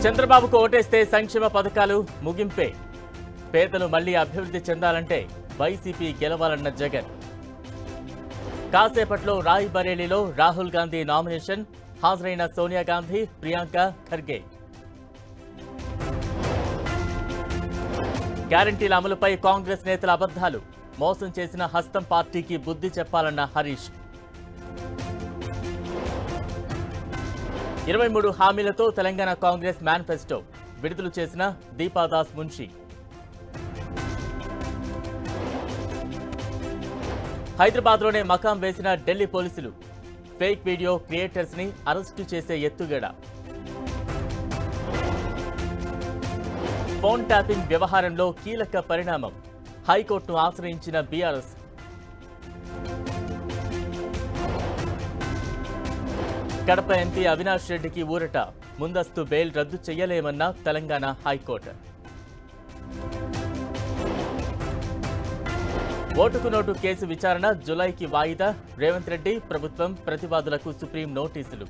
చంద్రబాబుకు ఓటేస్తే సంక్షేమ పథకాలు ముగింపే. పేదలు మళ్లీ అభివృద్ధి చెందాలంటే వైసీపీ గెలవాలన్న జగన్. కాసేపట్లో రాయ్బరేలీలో రాహుల్ గాంధీ నామినేషన్. హాజరైన సోనియా గాంధీ, ప్రియాంక ఖర్గే. గ్యారంటీల అమలుపై కాంగ్రెస్ నేతల అబద్ధాలు. మోసం చేసిన హస్తం పార్టీకి బుద్ధి చెప్పాలన్న హరీష్. 23 హామీలతో తెలంగాణ కాంగ్రెస్ మేనిఫెస్టో విడుదల చేసిన దీపాదాస్ మున్షి. హైదరాబాద్లోనే మకాం వేసిన ఢిల్లీ పోలీసులు. ఫేక్ వీడియో క్రియేటర్స్ ని అరెస్టు చేసే ఎత్తుగడ. ఫోన్ ట్యాపింగ్ వ్యవహారంలో కీలక పరిణామం. హైకోర్టును ఆశ్రయించిన బీఆర్ఎస్. కడప ఎంపీ అవినాష్ రెడ్డికి ఊరట. ముందస్తు బెయిల్ రద్దు చేయలేమన్న తెలంగాణ హైకోర్టు. ఓటుకు నోటు కేసు విచారణ జులైకి వాయిదా. రేవంత్ రెడ్డి ప్రభుత్వం ప్రతివాదులకు సుప్రీం నోటీసులు.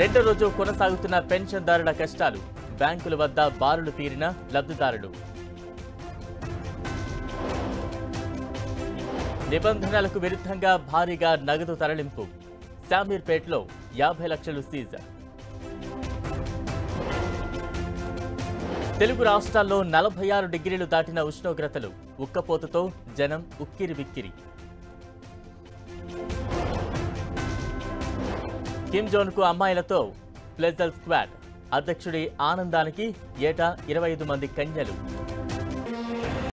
రెండో రోజు కొనసాగుతున్న పెన్షన్దారుల కష్టాలు. బ్యాంకుల వద్ద బారులు తీరిన లబ్ధిదారులు. నిబంధనలకు విరుద్ధంగా భారీగా నగదు తరలింపు. శామీర్పేటలో 50 లక్షలు సీజ్. తెలుగు రాష్ట్రాల్లో 46 డిగ్రీలు దాటిన ఉష్ణోగ్రతలు. ఉక్కపోతతో జనం ఉక్కిరిబిక్కిరి. కిమ్ జోన్కు అమ్మాయిలతో ప్లెజల్ స్క్వాడ్. అధ్యక్షుడి ఆనందానికి ఏటా 25 మంది కన్యలు.